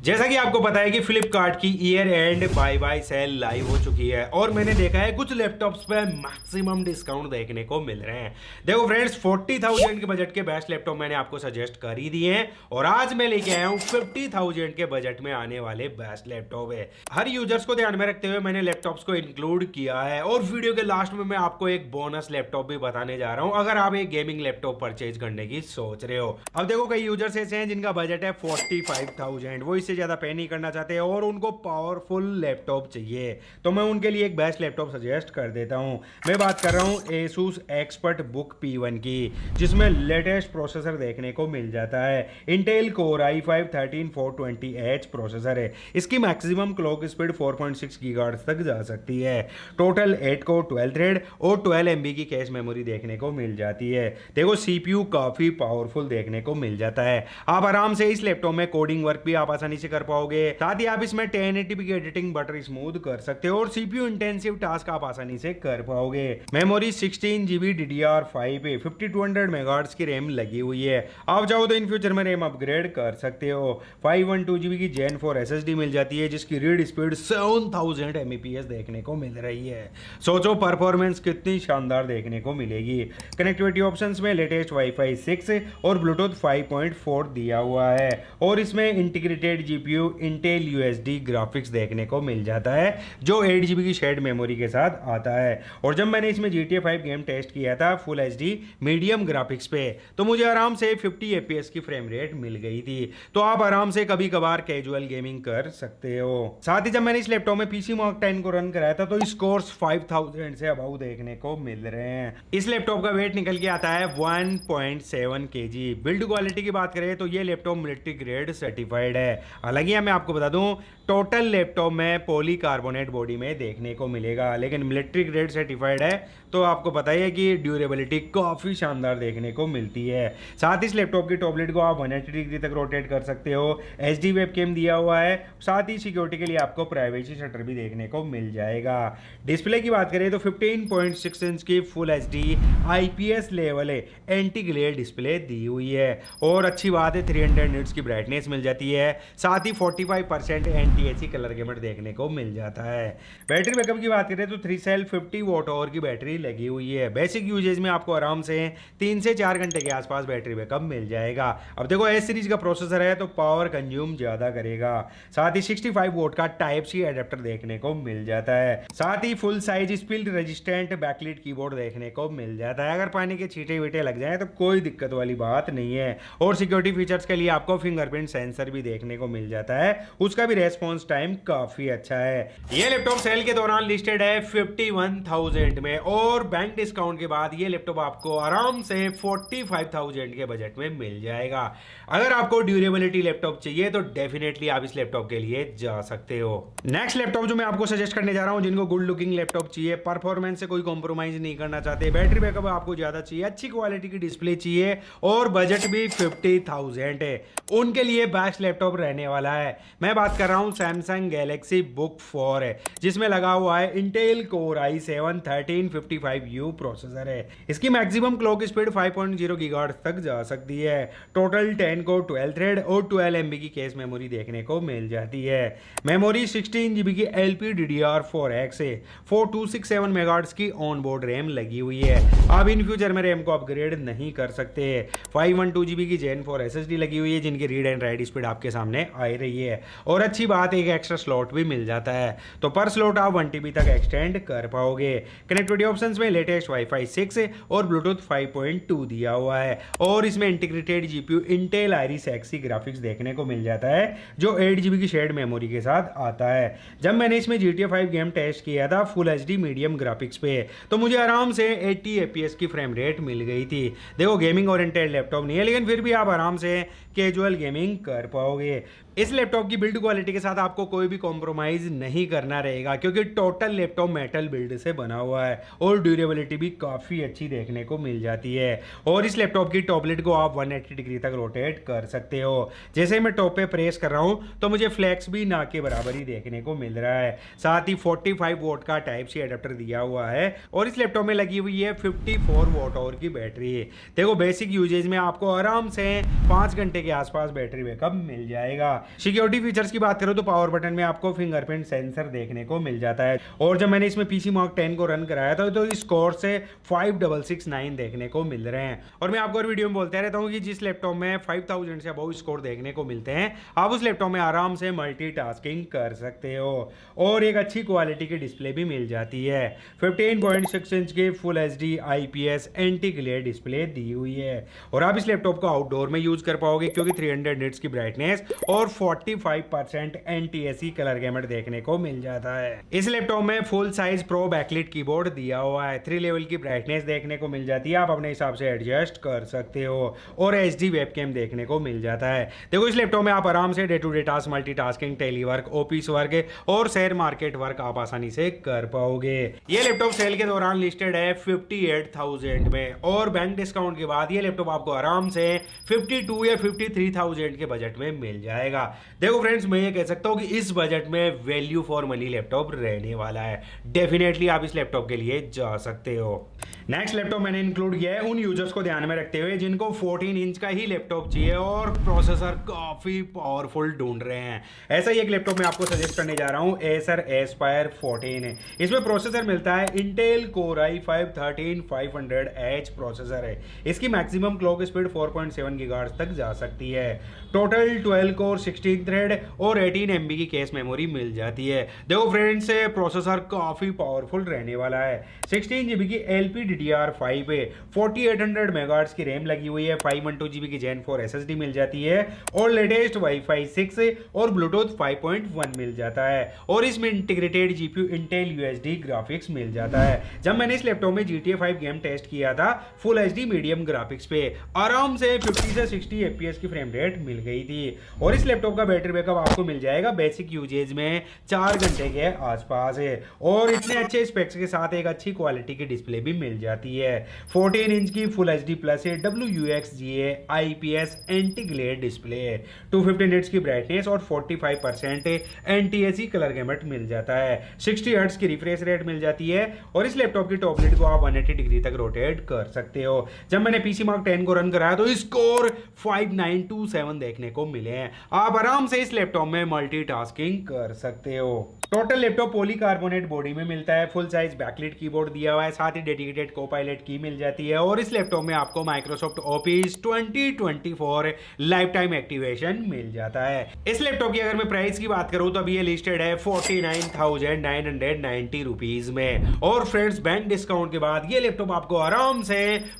जैसा कि आपको पता है कि फ्लिपकार्ट की year end bye bye sale live हो चुकी है और मैंने देखा है कुछ लैपटॉप्स पे मैक्सिमम डिस्काउंट देखने को मिल रहे हैं। देखो फ्रेंड्स, 40,000 के बजट के बेस्ट लैपटॉप मैंने आपको सजेस्ट कर ही दिए हैं और आज मैं लेके आया हूँ 50,000 के बजट में आने वाले बेस्ट लैपटॉप है। हर यूजर्स को ध्यान में रखते हुए मैंने लैपटॉप्स को इंक्लूड किया है और वीडियो के लास्ट में मैं आपको एक बोनस लैपटॉप भी बताने जा रहा हूँ अगर आप एक गेमिंग लैपटॉप परचेज करने की सोच रहे हो। अब देखो, कई यूजर्स ऐसे हैं जिनका बजट है 45,000, वो इससे ज्यादा पे नहीं करना चाहते और उनको पावरफुल लैपटॉप चाहिए, तो मैं उनके लिए एक बेस्ट लैपटॉप सजेस्ट कर देता हूं। मैं बात कर रहा हूं Asus Expert Book P1 की, जिसमें लेटेस्ट प्रोसेसर देखने को मिल जाता है। Intel Core i5 13420H processor है। इसकी मैक्सिमम क्लॉक स्पीड 4.6 गीगाहर्ट्ज तक जा सकती है। टोटल 8 कोर 12 थ्रेड और 12 MB की कैश मेमोरी देखने को मिल जाती है। देखो, CPU काफी पावरफुल देखने को मिल जाता है। आप आराम से इस लैपटॉप में कोडिंग वर्क भी आप आसानी से कर पाओगे। साथ ही आप इसमें 1080p की एडिटिंग बटर स्मूथ कर सकते हो और सीपीयू इंटेंसिव टास्क आप आसानी से कर पाओगे। मेमोरी 16GB DDR5 पे 5200 मेगाहर्ट्ज की रैम लगी हुई है। आप चाहो तो इन फ्यूचर में रैम अपग्रेड कर सकते हो। 512GB की Gen 4 SSD मिल जाती है जिसकी रीड स्पीड 7000 Mbps देखने को मिल रही है। सोचो परफॉर्मेंस कितनी शानदार देखने को मिलेगी। कनेक्टिविटी ऑप्शंस में लेटेस्ट वाईफाई 6 और ब्लूटूथ 5.4 दिया हुआ है और इसमें integrated GPU Intel USD graphics देखने को मिल जाता है जो 8GB की शेयर्ड मेमोरी के साथ आता है। और जब मैंने इसमें GTA 5 गेम टेस्ट किया था फुल HD मीडियम ग्राफिक्स पे, तो मुझे आराम से 50 FPS की फ्रेम रेट मिल गई थी। तो आप आराम से कभी कभार कैजुअल गेमिंग कर सकते हो। साथ ही जब मैंने इस लैपटॉप में PC Mark 10 को रन कराया था तो स्कोर्स 5000 से अबव देखने को मिल रहे हैं। इस लैपटॉप का वेट निकल के आता है 1.7 kg। बिल्ड क्वालिटी की बात करें तो ये लैपटॉप मिलिट्री ग्रेड सर्टिफाइड है। हालांकि मैं आपको बता दूं, टोटल लैपटॉप में पॉलीकार्बोनेट बॉडी में देखने को मिलेगा, लेकिन मिलिट्री ग्रेड सर्टिफाइड है तो आपको पता ही है कि ड्यूरेबिलिटी काफ़ी शानदार देखने को मिलती है। साथ ही इस लैपटॉप की टॉपलेट को आप 180 डिग्री तक रोटेट कर सकते हो। HD वेबकैम दिया हुआ है। साथ ही सिक्योरिटी के लिए आपको प्राइवेसी शटर भी देखने को मिल जाएगा। डिस्प्ले की बात करें तो 15.6 इंच की फुल HD IPS लेवल है एंटी ग्लेयर डिस्प्ले दी हुई है और अच्छी बात है 300 निट्स की ब्राइटनेस मिल जाती है। साथ ही 45% एंटी-एसी कलर गेमर देखने को मिल जाता है। बैटरी बैकअप की बात करें तो 3 सेल 50 वॉट आवर की बैटरी लगी हुई है। बेसिक यूजेज में आपको आराम से 3 से 4 घंटे के आसपास बैटरी बैकअप मिल जाएगा। अब देखो, एस सीरीज का प्रोसेसर है तो पावर कंज्यूम ज्यादा करेगा। साथ ही 65 वोट का टाइप सी एडेप्टर देखने को मिल जाता है। साथ ही full size spill resistant backlit keyboard देखने को मिल जाता है। अगर पानी के छींटे वीटे लग जाए तो कोई दिक्कत वाली बात नहीं है। और सिक्योरिटी फीचर्स के लिए आपको फिंगरप्रिंट सेंसर भी देखने को मिल जाता है, उसका भी रेस्पॉन्स टाइम काफी अच्छा है। ये लैपटॉप सेल के दौरान लिस्टेड है 51,000 में और बैंक डिस्काउंट के बाद ये लैपटॉप आपको आराम से 45,000 के बजट में मिल जाएगा। अगर आपको ड्यूरेबिलिटी लैपटॉप चाहिए तो डेफिनेटली आप इस लैपटॉप के लिए जा सकते हो। नेक्स्ट लैपटॉप जो मैं आपको सजेस्ट करने जा रहा हूं, जिनको गुड लुकिंग लैपटॉप चाहिए, परफॉर्मेंस से कोई कॉम्प्रोमाइज नहीं करना चाहते, बैटरी बैकअप आपको ज्यादा चाहिए, अच्छी क्वालिटी की डिस्प्ले चाहिए और बजट भी 50,000 है, उनके लिए बेस्ट लैपटॉप रहने वाला है। मैं बात कर रहा हूं सैमसंग गैलेक्सी बुक 4 है, जिसमें लगा हुआ है Intel core i7 1355U processor है। इसकी मैक्सिमम क्लॉक स्पीड 5.0 गीगाहर्ट्ज तक जा सकती है। टोटल 10 कोर 12 थ्रेड और 12 MB की कैश मेमोरी देखने को मिल जाती है। मेमोरी 16GB की LPDDR4X है। 4267 मेगाहर्ट्ज की ऑन बोर्ड रैम लगी हुई है। आप इन फ्यूचर में रैम को अपग्रेड नहीं कर सकते। 512GB की Gen 4 SSD लगी हुई है जिनकी रीड एंड राइट स्पीड आपके सामने आ रही है और अच्छी बात है, एक एक्स्ट्रा स्लॉट भी मिल जाता है, तो पर स्लॉट आप 1 TB तक एक्सटेंड कर पाओगे। कनेक्टिविटी ऑप्शंस में लेटेस्ट वाईफाई 6 और ब्लूटूथ 5.2 दिया हुआ है और इसमें integrated GPU Intel Iris Xe graphics देखने को मिल जाता है जो 8GB की शेयर्ड मेमोरी के साथ आता है। जब मैंने इसमें GTA 5 गेम टेस्ट किया था फुल HD मीडियम ग्राफिक्स पे, तो मुझे आराम से 80 FPS की फ्रेम रेट मिल गई थी। देखो, गेमिंग ओरिएंटेड लैपटॉप नहीं है, लेकिन फिर भी आप आराम से कैजुअल गेमिंग कर पाओगे। इस लैपटॉप की बिल्ड क्वालिटी के साथ आपको कोई भी कॉम्प्रोमाइज नहीं करना रहेगा क्योंकि टोटल लैपटॉप मेटल बिल्ड से बना हुआ है और ड्यूरेबिलिटी भी काफी अच्छी देखने को मिल जाती है। और इस लैपटॉप की टॉपलेट को आप 180 डिग्री तक रोटेट कर सकते हो। जैसे मैं टॉप पे प्रेस कर रहा हूं तो मुझे फ्लैक्स भी ना के बराबर ही देखने को मिल रहा है। साथ ही 45 वोट का टाइप सी एडेप्टर दिया हुआ है और इस लैपटॉप में लगी हुई है 54 वॉट आवर की बैटरी। देखो, बेसिक यूजेज में आपको आराम से 5 घंटे के आसपास बैटरी बैकअप मिल जाएगा। सिक्योरिटी फीचर्स की बात करो तो पावर बटन में आपको फिंगरप्रिंट सेंसर देखने को मिल जाता है। और जब मैंने इसमें पीसी मार्क 10 को रन कराया था तो इस स्कोर से 5669 देखने को मिल रहे हैं। और मैं आपको वीडियो में बोलते रहता हूँ कि जिस लैपटॉप में 5000 से अबव स्कोर देखने को मिलते हैं आप उस लैपटॉप में आराम से मल्टीटास्किंग कर सकते हो। और एक अच्छी क्वालिटी की डिस्प्ले भी मिल जाती है। 15.6 इंच की full HD IPS anti glare display दी हुई है। और आप इस लैपटॉप को आउटडोर में यूज कर पाओगे क्योंकि 300 निट्स की ब्राइटनेस और 45% NTSC कलर गैमेट देखने को मिल जाता है। इस लैपटॉप में full size pro backlit keyboard दिया हुआ है। 3 लेवल की ब्राइटनेस देखने को मिल जाती है, आप अपने हिसाब से एडजस्ट कर सकते हो। और HD वेबकैम देखने को मिल जाता है। देखो इस लैपटॉप में आप आराम से day to day task, multitasking, telework, office work और शेयर मार्केट वर्क आप आसानी से कर पाओगे। ये लैपटॉप सेल के दौरान लिस्टेड है 58,000 में और बैंक डिस्काउंट के बाद ये लैपटॉप आपको आराम से 52 या 53,000 के बजट में मिल जाएगा। देखो फ्रेंड्स, मैं ये कह सकता हूँ कि इस बजट में वैल्यू फॉर मनी लैपटॉप रहने वाला है। डेफिनेटली आप इस लैपटॉप के लिए जा सकते हो। नेक्स्ट लैपटॉप मैंने इंक्लूड किया है उन यूजर्स को ध्यान में रखते हुए जिनको 14 इंच का ही लैपटॉप चाहिए और प्रोसेसर काफी पावरफुल ढूंढ रहे हैं। ऐसा ही एक लैपटॉप मैं आपको सजेस्ट करने जा रहा हूं, Acer Aspire 14 है। इसमें प्रोसेसर मिलता है Intel Core i5 13500H processor है। इसकी मैक्सिमम क्लॉक स्पीड 4.7 गीगाहर्ट्ज तक जा सकती है। टोटल 12 कोर 16 थ्रेड और 18 MB की कैश मेमोरी मिल जाती है। देखो फ्रेंड्स, प्रोसेसर काफी पावरफुल रहने वाला है। 16 GB की LPDDR5 है, 4800 मेगाहर्ट्ज की रैम लगी हुई है, 512 GB की Gen 4 SSD मिल जाती है और लेटेस्ट वाईफाई 6 और ब्लूटूथ 5.1 मिल जाता है। और इसमें integrated GPU Intel UHD graphics मिल जाता है। जब मैंने इस लैपटॉप में GTA 5 गेम टेस्ट किया था फुल HD मीडियम ग्राफिक्स पे आराम से 50 से 60 FPS की फ्रेम रेट मिल गई थी। और इस लैपटॉप का बैटरी बैकअप आपको मिल जाएगा बेसिक यूजेज में 4 घंटे के आसपास है। और इतने अच्छे स्पेक्स के साथ एक अच्छी क्वालिटी की डिस्प्ले भी मिल जाती है। 14 इंच की फुल HD प्लस है, WUXGA IPS anti glare display है, 250 निट्स की ब्राइटनेस और 45% NTSC कलर गैमेट मिल जाता है। 60 हर्ट्ज की रिफ्रेश रेट मिल जाती है और इस लैपटॉप की टॉप लिड को आप 180 डिग्री तक रोटेट कर सकते हो। जब मैंने PC मार्क 10 को रन कराया तो स्कोर 5927 देखने को मिले हैं। आप आराम से इस लैपटॉप में मल्टीटास्किंग कर सकते हो। टोटल लैपटॉप पॉलीकार्बोनेट बॉडी में मिलता है, फुल साइज बैकलिट कीबोर्ड दिया हुआ है, साथ ही डेडिकेटेड कोपायलट की मिल जाती है। और इस लैपटॉप में आपको Microsoft Office 2024 lifetime activation मिल जाता है। इस लैपटॉप की अगर मैं प्राइस की बात करूं तो अभी ये लिस्टेड है 49,990 रुपीज में। और फ्रेंड्स, बैंक डिस्काउंट के बाद ये लैपटॉप आपको आराम से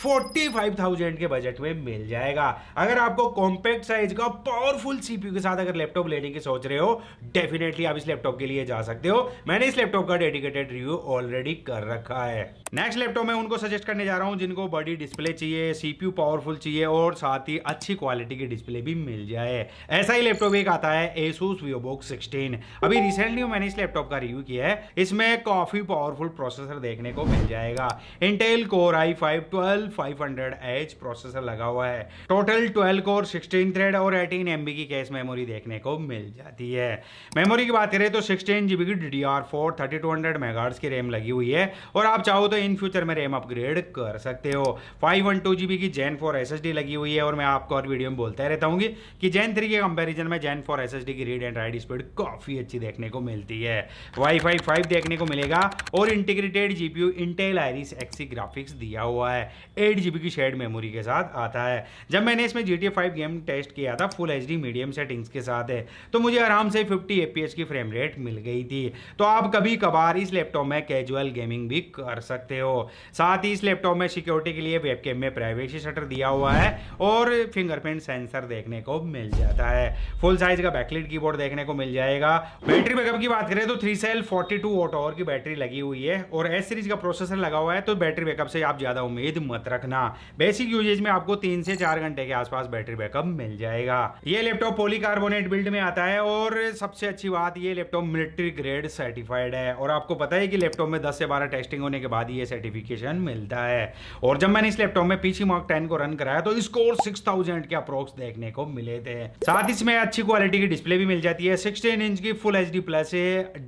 45,000 के बजट में मिल जाएगा। अगर आपको कॉम्पैक्ट साइज का पावरफुल CPU के साथ अगर लैपटॉप लेने की सोच रहे हो, डेफिनेटली आप इस लैपटॉप के लिए जा सकते हो। मैंने इस लैपटॉप का डेडिकेटेड रिव्यू ऑलरेडी कर रखा है। नेक्स्ट लैपटॉप मैं उनको सजेस्ट करने जा रहा हूं जिनको बड़ी डिस्प्ले चाहिए, CPU पावरफुल चाहिए और साथ ही अच्छी क्वालिटी की डिस्प्ले भी मिल जाए। ऐसा ही लैपटॉप एक आता है Asus VivoBook 16। अभी रिसेंटली मैंने इस लैपटॉप का रिव्यू किया है। इसमें काफी पावरफुल प्रोसेसर देखने को मिल जाएगा। Intel Core i5 12500H processor लगा हुआ है। टोटल 12 कोर 16 थ्रेड और 18 MB की कैश मेमोरी देखने को मिल जाती है। मेमोरी की बात करें तो 16 GB की DDR4 3200 मेगाहर्ट्ज की रैम लगी हुई है और आप चाहो तो इन फ्यूचर में रैम अपग्रेड कर सकते हो। 512 GB की Gen 4 SSD लगी हुई है और मैं आपको और वीडियो में बोलता रहता हूँ कि Gen 3 के कंपैरिजन में Gen 4 SSD की रीड एंड राइट स्पीड काफी अच्छी देखने को मिलती है। वाईफाई 5 देखने को मिलेगा और integrated GPU Intel Iris Xe graphics दिया हुआ है। 8 GB की शेयर्ड मेमोरी के साथ आता है। जब मैंने इसमें GTA 5 गेम टेस्ट किया था फुल HD मीडियम सेटिंग्स के साथ है तो मुझे आराम से 50 FPS की फ्रेम रेट मिल गई थी। तो आप कभी कभार इस लैपटॉप में कैजुअल गेमिंग भी कर सकते हो। साथ ही इस लैपटॉप में सिक्योरिटी के लिए वेबकैम में प्राइवेसी शटर दिया हुआ है और फिंगरप्रिंट सेंसर देखने को मिल जाता है। फुल साइज का बैकलिट कीबोर्ड देखने को मिल जाएगा। बैटरी बैकअप की बात करें तो 3 सेल 42 वॉट आवर की बैटरी लगी हुई है और S सीरीज का प्रोसेसर लगा हुआ है तो बैटरी बैकअप से आप ज्यादा उम्मीद मत रखना। बेसिक यूजेज में आपको 3 से 4 घंटे के आसपास बैटरी बैकअप मिल जाएगा। ये लैपटॉप पॉलीकार्बोनेट बिल्ड में आता है और सबसे अच्छी बात ये laptop military military grade certified है और आपको पता है कि लैपटॉप में 10 से 12 टेस्टिंग होने के बाद ये सर्टिफिकेशन मिलता है। और जब मैंने इस लैपटॉप में पीसी मार्क 10 को रन कराया तो स्कोर 6000 के अप्रोक्स देखने को मिले थे। साथ ही इसमें अच्छी क्वालिटी की डिस्प्ले भी मिल जाती है। 16 इंच की full HD plus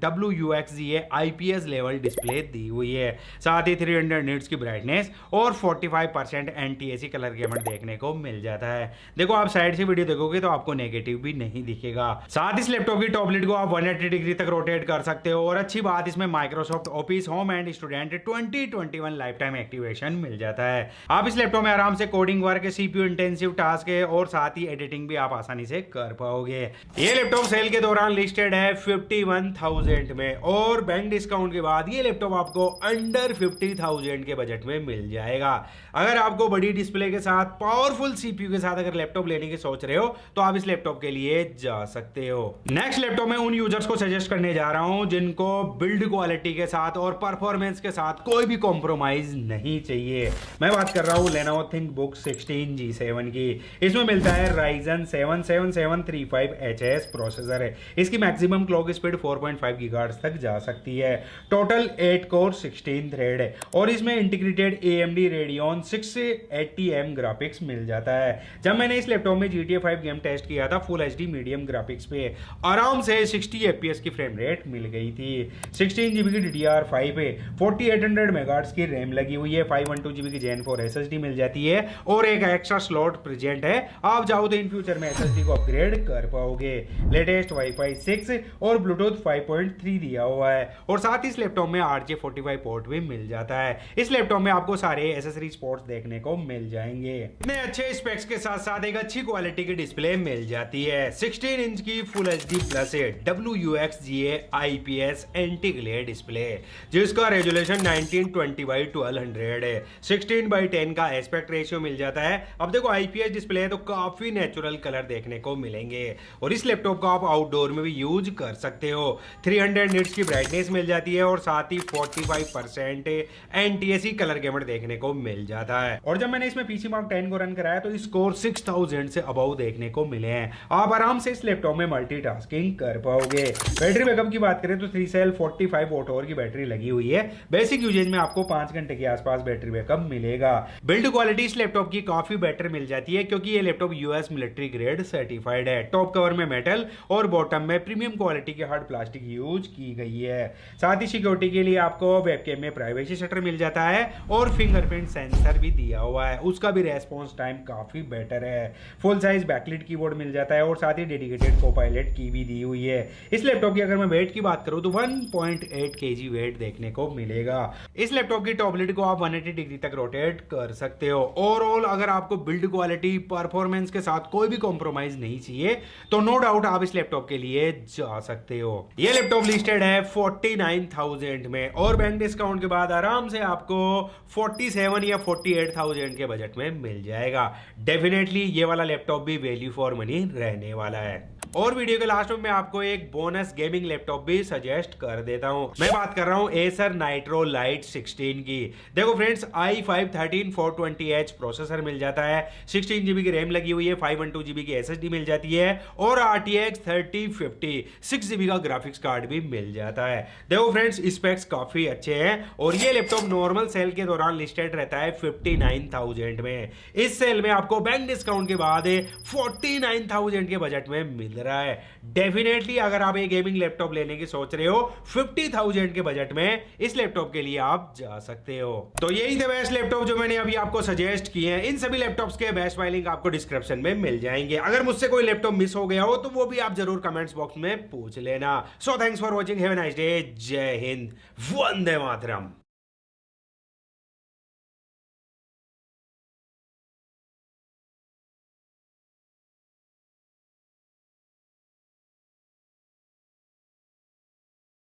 WUXGA IPS level display दी हुई है। साथ ही 300 निट्स की ब्राइटनेस और 45% NTSC कलर गेमर देखने को मिल जाता है। देखो आप साइड से वीडियो देखोगे तो आपको नेगेटिव भी नहीं दिखेगा। साथ इस लैपटॉप की टॉप लिड को आप 180 डिग्री तक रोटेट कर सकते हो और अच्छी बात इसमें Microsoft Office home and student 2021 lifetime activation मिल जाता है। आप इस लैपटॉप में आराम से coding work, CPU intensive task है और साथ ही एडिटिंग भी आप आसानी से कर पाओगे। ये लैपटॉप सेल के दौरान लिस्टेड है 51,000 में और बैंक डिस्काउंट के बाद ये लैपटॉप आपको अंडर 50,000 के बजट में मिल जाएगा। अगर आपको बड़ी डिस्प्ले के साथ पावरफुल CPU के साथ अगर लैपटॉप लेने की सोच रहे हो तो आप इस लैपटॉप के लिए जा सकते हो। नेक्स्ट लैपटॉप मैं उन यूजर्स को सजेस्ट करने जा रहा हूं जिनको बिल्ड क्वालिटी के साथ और परफॉर्मेंस के साथ कोई भी कॉम्प्रोमाइज नहीं चाहिए। मैं बात कर रहा हूं Lenovo ThinkBook 16G7 की। इसमें मिलता है Ryzen 7 7735HS प्रोसेसर है। इसकी मैक्सिमम क्लॉक स्पीड 4.5 गीगाहर्ट्ज तक जा सकती है। टोटल 8 कोर 16 थ्रेड है और इसमें integrated AMD Radeon 680M graphics मिल जाता है। जब मैंने इस लैपटॉप में GTA 5 गेम टेस्ट किया था फुल HD मीडियम ग्राफिक्स पे आराम से 60 FPS की फ्रेम रेट मिल गई थी। 16GB की DDR5 है, 4800 मेगाहर्ट्ज की रैम लगी हुई है, 512GB की Gen 4 SSD मिल जाती है और एक एक्स्ट्रा स्लॉट प्रेजेंट है। आप चाहो तो इन फ्यूचर में SSD को अपग्रेड कर पाओगे। लेटेस्ट Wi-Fi 6 और Bluetooth 5.3 दिया हुआ है और साथ ही इस लैपटॉप में RJ45 पोर्ट भी मिल जाता है। इस लैपटॉप में आपको सारे एसेसरीज पोर्ट्स देखने को मिल जाएंगे। इतने अच्छे स्पेक्स के साथ साथ एक अच्छी क्वालिटी की डिस्प्ले मिल जाती है। 16 इंच की full HD plus WUXGA IPS anti glare display जिसका रेजोल्यूशन 1920x1200 है। 16:10 का एस्पेक्ट रेशियो मिल जाता है। अब देखो IPS डिस्प्ले है तो काफी नेचुरल कलर देखने को मिलेंगे और इस लैपटॉप को आप आउटडोर में भी यूज कर सकते हो। 300 निट्स की ब्राइटनेस मिल जाती है और साथ ही 45% NTSC कलर गेमर देखने को मिल जाता है। और जब मैंने इसमें पीसी मार्क 10 को रन कराया तो स्कोर 6000 से अबव देखने को मिले हैं। आप आराम से इस लैपटॉप में मल्टीटास्किंग कर पाओगे। बैटरी बैकअप की बात करें तो 3 सेल 45 वॉट आवर की बैटरी लगी हुई है। बेसिक यूजेज में आपको 5 घंटे के आसपास बैटरी बैकअप मिलेगा। बिल्ड क्वालिटी इस लैपटॉप की काफी बेटर मिल जाती है क्योंकि ये laptop US military grade certified है। टॉप कवर में मेटल और बॉटम में प्रीमियम क्वालिटी के हार्ड प्लास्टिक यूज की गई है। साथ ही सिक्योरिटी के लिए आपको वेबकैम में प्राइवेसी शटर मिल जाता है और फिंगरप्रिंट सेंसर भी दिया हुआ है। उसका भी रेस्पॉन्स टाइम काफी बेटर है। फुल साइज बैकलिट कीबोर्ड मिल जाता है और साथ ही डेडिकेटेड कोपायलट की भी दी हुई है। इस लैपटॉप की अगर मैं वेट की बात करूं तो 1.8 kg वेट देखने को मिलेगा। इस लैपटॉप की टॉप लिड को आप 180 डिग्री तक रोटेट कर सकते हो। ओवरऑल अगर आपको बिल्ड क्वालिटी परफॉर्मेंस के साथ कोई भी कॉम्प्रोमाइज नहीं चाहिए तो नो डाउट आप इस लैपटॉप के लिए जा सकते हो। ये लैपटॉप लिस्टेड है 49,000 में और बैंक डिस्काउंट के बाद आराम से आपको 47 या 48,000 के बजट में मिल जाएगा। डेफिनेटली ये वाला लैपटॉप भी वैल्यू फॉर मनी रहने वाला है। और वीडियो के लास्ट में मैं आपको एक बोनस गेमिंग लैपटॉप भी सजेस्ट कर देता हूं। मैं बात कर रहा हूं Acer Nitro Lite 16 की। देखो फ्रेंड्स i5 13420H प्रोसेसर मिल जाता है, 16GB की रैम लगी हुई है, 512GB की SSD मिल जाती है और RTX 3050 6GB का ग्राफिक्स कार्ड भी मिल जाता है। देखो फ्रेंड्स स्पेक्स काफी अच्छे हैं और ये लैपटॉप नॉर्मल सेल के दौरान लिस्टेड रहता है 59,000 में। इस सेल में आपको बैंक डिस्काउंट के बाद 49,000 के बजट में मिल रहा है। डेफिनेटली अगर आप एक गेमिंग लैपटॉप लेने की सोच रहे हो 50,000 के बजट में इस लैपटॉप के लिए आप जा सकते हो। तो यही थे बेस्ट लैपटॉप जो मैंने अभी आपको सजेस्ट किए हैं। इन सभी लैपटॉप्स के बेस्ट बाय लिंक आपको डिस्क्रिप्शन में मिल जाएंगे। अगर मुझसे कोई लैपटॉप मिस हो गया हो तो वो भी आप जरूर कमेंट्स बॉक्स में पूछ लेना। So thanks for watching, have a nice day, जय हिंद, वंदे मातरम।